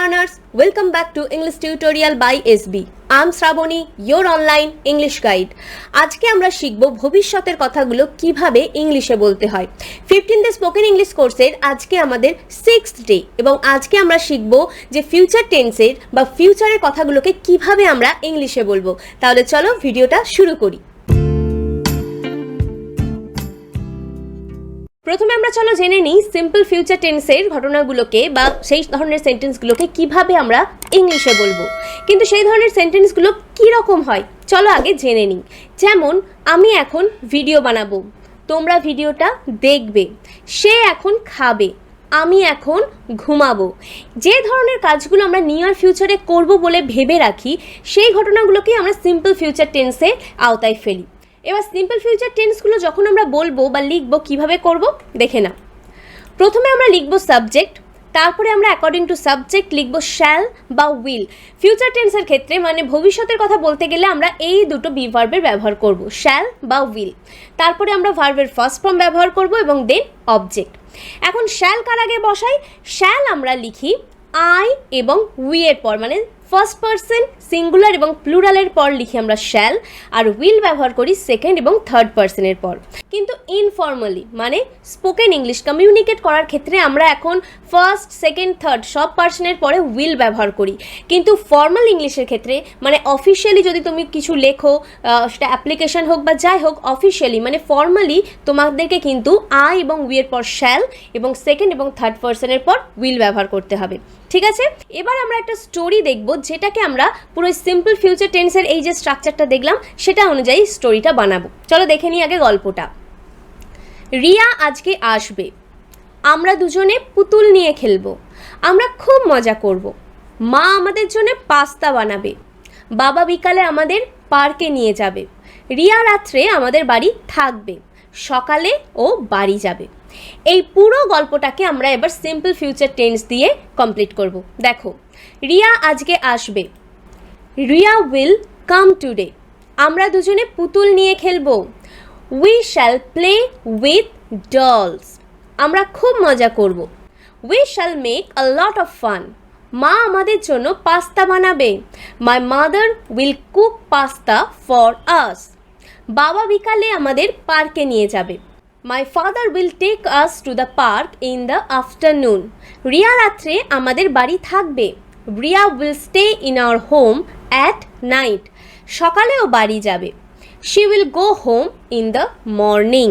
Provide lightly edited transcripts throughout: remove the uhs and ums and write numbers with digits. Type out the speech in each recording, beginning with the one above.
learners, welcome back to English tutorial by SB. I'm Shravani, your online English guide. আজকে আমরা শিখব ভবিষ্যতের কথাগুলো কিভাবে ইংলিশে বলতে হয়। 15 ডে স্পোকেন ইংলিশ কোর্সের আজকে আমাদের 6th ডে এবং আজকে আমরা শিখব যে ফিউচার টেন্সের বা ফিউচারের কথাগুলোকে কিভাবে আমরা ইংলিশে বলবো। তাহলে চলো ভিডিওটা শুরু করি। প্রথমে আমরা চলো জেনে নিই সিম্পল ফিউচার টেন্সের ঘটনাগুলোকে বা সেই ধরনের সেন্টেন্সগুলোকে কিভাবে আমরা ইংলিশে বলবো। কিন্তু সেই ধরনের সেন্টেন্সগুলো কী রকম হয় চলো আগে জেনে নিই। যেমন আমি এখন ভিডিও বানাবো, তোমরা ভিডিওটা দেখবে, সে এখন খাবে, আমি এখন ঘুমাবো। যে ধরনের কাজগুলো আমরা নিয়ার ফিউচারে করব বলে ভেবে রাখি সেই ঘটনাগুলোকেই আমরা সিম্পল ফিউচার টেন্সে আওতায় ফেলি। এবার সিম্পল ফিউচার টেন্সগুলো যখন আমরা বলবো বা লিখবো কিভাবে করব দেখে না। প্রথমে আমরা লিখবো সাবজেক্ট, তারপরে আমরা অ্যাকর্ডিং টু সাবজেক্ট লিখবো শ্যাল বা উইল। ফিউচার টেন্সের ক্ষেত্রে মানে ভবিষ্যতের কথা বলতে গেলে আমরা এই দুটো বি ভার্বের ব্যবহার করব, শ্যাল বা উইল। তারপরে আমরা ভার্বের ফার্স্ট ফর্ম ব্যবহার করব এবং দেন অবজেক্ট। এখন শ্যাল কার আগে বসাই? শ্যাল আমরা লিখি আই এবং উই এর পর, মানে ফার্স্ট পারসন সিঙ্গুলার এবং প্লুরালের পর লিখি আমরা শ্যাল, আর উইল ব্যবহার করি সেকেন্ড এবং থার্ড পারসনের পর। কিন্তু ইনফর্মালি মানে স্পোকেন ইংলিশ কমিউনিকেট করার ক্ষেত্রে আমরা এখন ফার্স্ট সেকেন্ড থার্ড সব পারসনের পরে উইল ব্যবহার করি। কিন্তু ফর্মাল ইংলিশের ক্ষেত্রে মানে অফিসিয়ালি যদি তুমি কিছু লেখো, সেটা অ্যাপ্লিকেশন হোক বা যাই হোক, অফিসিয়ালি মানে ফর্মালি তোমাদেরকে কিন্তু আই এবং উই এর পর শ্যাল এবং সেকেন্ড এবং থার্ড পারসনের পর উইল ব্যবহার করতে হবে। ঠিক আছে, এবার আমরা একটা স্টোরি দেখব যেটাকে আমরা পুরো সিম্পল ফিউচার টেন্সের এই যে স্ট্রাকচারটা দেখলাম সেটা অনুযায়ী স্টোরিটা বানাবো। চলো দেখে নিই আগে গল্পটা। রিয়া আজকে আসবে, আমরা দুজনে পুতুল নিয়ে খেলবো, আমরা খুব মজা করব। মা আমাদের জন্য পাস্তা বানাবে, বাবা বিকালে আমাদের পার্কে নিয়ে যাবে, রিয়া রাত্রে আমাদের বাড়ি থাকবে, সকালে ও বাড়ি যাবে। এই পুরো গল্পটাকে আমরা এবার সিম্পল ফিউচার টেন্স দিয়ে কমপ্লিট করব। দেখো, রিয়া আজকে আসবে, রিয়া উইল কাম টুডে, আমরা দুজনে পুতুল নিয়ে খেলবো, we shall play with dolls, আমরা খুব মজা করব, we shall make a lot of fun, মা আমাদের জন্য পাস্তা বানাবে, my mother will cook pasta for us, বাবা বিকালে আমাদের পার্কে নিয়ে যাবে, my father will take us to the park in the afternoon, Riya রাত্রে আমাদের বাড়ি থাকবে, Riya will stay in our home at night, সকালেও বাড়ি যাবে, she will go home in the morning.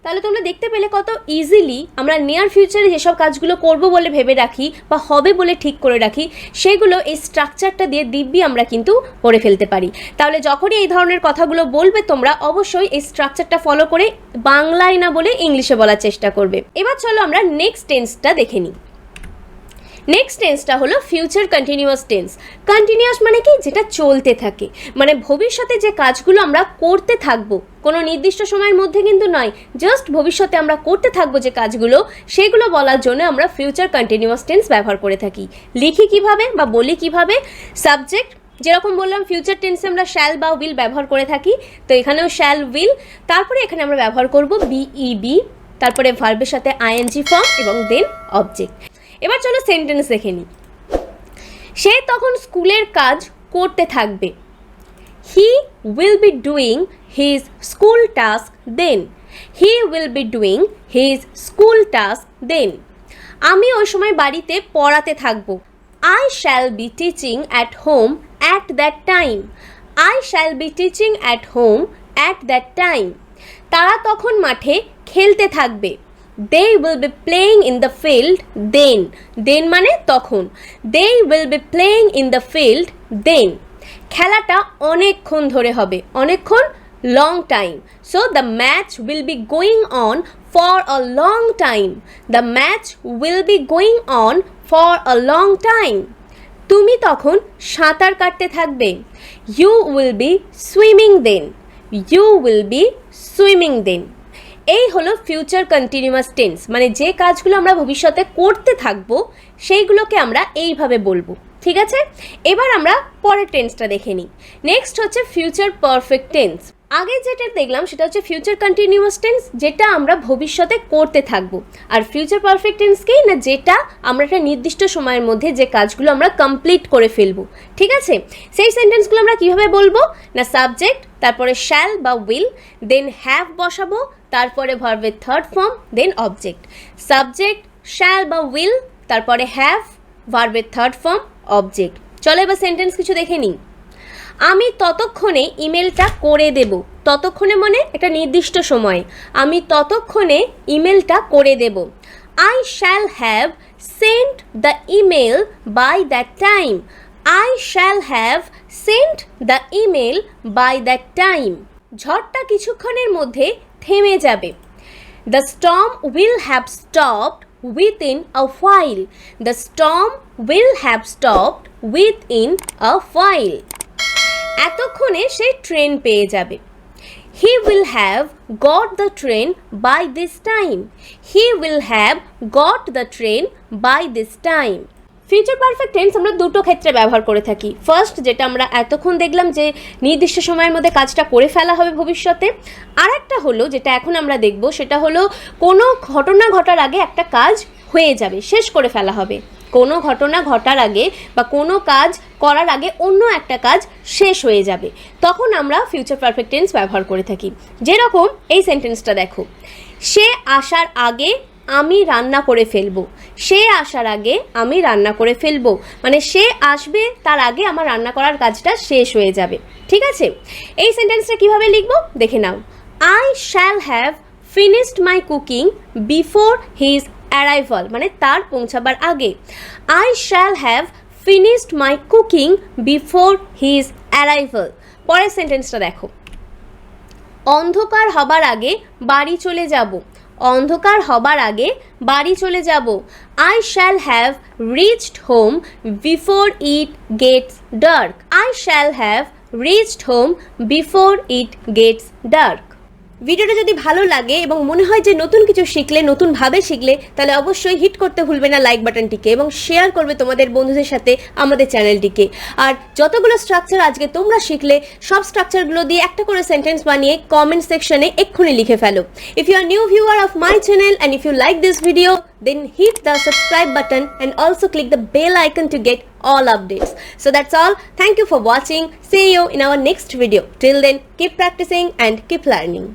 তাহলে তোমরা দেখতে পেলে কত ইজিলি আমরা নিয়ার ফিউচারে যেসব কাজগুলো করব বলে ভেবে রাখি বা হবে বলে ঠিক করে রাখি সেগুলো এই স্ট্রাকচারটা দিয়ে দিব্যি আমরা কিন্তু করে ফেলতে পারি। তাহলে যখনই এই ধরনের কথাগুলো বলবে তোমরা অবশ্যই এই স্ট্রাকচারটা ফলো করে বাংলায় না বলে ইংলিশে বলার চেষ্টা করবে। এবার চলো আমরা নেক্সট টেন্সটা দেখে নিই। নেক্সট টেন্সটা হলো ফিউচার কন্টিনিউয়াস টেন্স। কন্টিনিউয়াস মানে কি? যেটা চলতে থাকে, মানে ভবিষ্যতে যে কাজগুলো আমরা করতে থাকবো, কোনো নির্দিষ্ট সময়ের মধ্যে কিন্তু নয়, জাস্ট ভবিষ্যতে আমরা করতে থাকবো যে কাজগুলো সেগুলো বলার জন্য আমরা ফিউচার কন্টিনিউয়াস টেন্স ব্যবহার করে থাকি। লিখি কিভাবে বা বলি কিভাবে? সাবজেক্ট যেরকম বললাম ফিউচার টেন্সে আমরা শ্যাল বা উইল ব্যবহার করে থাকি, তো এখানেও শ্যাল উইল, তারপরে এখানে আমরা ব্যবহার করব বিইবি, তারপরে ভার্বের সাথে আইএনজি ফর্ম এবং দেন অবজেক্ট। এবার চলো সেন্টেন্স দেখে নিই। সে তখন স্কুলের কাজ করতে থাকবে, he will be doing his school task then, he will be doing his school task then. আমি ওই সময় বাড়িতে পড়াতে থাকবো, I shall be teaching at home at that time, I shall be teaching at home at that time. তারা তখন মাঠে খেলতে থাকবে, they will be playing in the field then, then মানে তখন, they will be playing in the field then। খেলাটা অনেকক্ষণ ধরে হবে, অনেকক্ষণ long time, so the match will be going on for a long time, the match will be going on for a long time। তুমি তখন সাঁতার কাটতে থাকবে, you will be swimming then, you will be swimming then। এই হলো future continuous tense, মানে যে কাজগুলো আমরা ভবিষ্যতে করতে থাকবো সেইগুলোকে আমরা এইভাবে বলবো। ঠিক আছে, এবার আমরা পরের টেন্সটা দেখে নিই। নেক্সট হচ্ছে ফিউচার পারফেক্ট টেন্স। আগে যেটা দেখলাম সেটা হচ্ছে ফিউচার কন্টিনিউয়াস টেন্স, যেটা আমরা ভবিষ্যতে করতে থাকব। আর ফিউচার পারফেক্ট টেন্সকেই না, যেটা আমরা একটা নির্দিষ্ট সময়ের মধ্যে যে কাজগুলো আমরা কমপ্লিট করে ফেলবো। ঠিক আছে, সেই সেন্টেন্সগুলো আমরা কীভাবে বলবো না, সাবজেক্ট, তারপরে শ্যাল বা উইল, দেন হ্যাভ বসাবো, তারপরে ভার্বের third form, then object. Subject, shall বা উইল, তারপরে হ্যাভ, ভার্বের থার্ড ফর্ম, অবজেক্ট। চলো এবার সেন্টেন্স কিছু দেখে নিই। আমি ততক্ষণে ইমেলটা করে দেব। ততক্ষণে মানে একটা নির্দিষ্ট সময়। আমি ততক্ষণে ইমেলটা করে দেব। I shall have sent the email by that time. I shall have sent the email by that time. ঝড়টা কিছুক্ষণের মধ্যে থেমে যাবে। The storm will have stopped within a while. The storm will have stopped within a while. এতক্ষণে সে train পেয়ে যাবে। He will have got the train by this time. He will have got the train by this time. Future perfect tense আমরা দুটো ক্ষেত্রে ব্যবহার করে থাকি। First, যেটা আমরা এতক্ষণ দেখলাম যে নির্দিষ্ট সময়ের মধ্যে কাজটা করে ফেলা হবে ভবিষ্যতে। আর একটা হলো যেটা এখন আমরা দেখব, সেটা হলো কোনো ঘটনা ঘটার আগে একটা কাজ হয়ে যাবে, শেষ করে ফেলা হবে। কোনো ঘটনা ঘটার আগে বা কোনো কাজ করার আগে অন্য একটা কাজ শেষ হয়ে যাবে, তখন আমরা ফিউচার পারফেক্ট টেন্স ব্যবহার করে থাকি। যেরকম এই সেন্টেন্সটা দেখো, সে আসার আগে আমি রান্না করে ফেলবো। সে আসার আগে আমি রান্না করে ফেলবো মানে সে আসবে তার আগে আমার রান্না করার কাজটা শেষ হয়ে যাবে। ঠিক আছে, এই সেন্টেন্সটা কিভাবে লিখবো দেখে নাও। I shall have finished my cooking before his arrival মানে তার পৌঁছাবার আগে। I shall have finished my cooking before his arrival। পরের সেন্টেন্সটা দেখো, অন্ধকার হবার আগে বাড়ি চলে যাব। অন্ধকার হবার আগে বাড়ি চলে যাব। I shall have reached home before it gets dark. I shall have reached home before it gets dark. ভিডিওটা যদি ভালো লাগে এবং মনে হয় যে নতুন কিছু শিখলে, নতুনভাবে শিখলে, তাহলে অবশ্যই হিট করতে ভুলবে না লাইক বাটনটিকে এবং শেয়ার করবে তোমাদের বন্ধুদের সাথে আমাদের চ্যানেলটিকে। আর যতগুলো স্ট্রাকচার আজকে তোমরা শিখলে, সব স্ট্রাকচারগুলো দিয়ে একটা করে সেন্টেন্স বানিয়ে কমেন্ট সেকশনে এক্ষুনি লিখে ফেলো। If you are new viewer of my channel and if you like this video, then hit the subscribe button and also click the bell icon to get all updates. So that's all. Thank you for watching. See you in our next video. Till then, keep practicing and keep learning.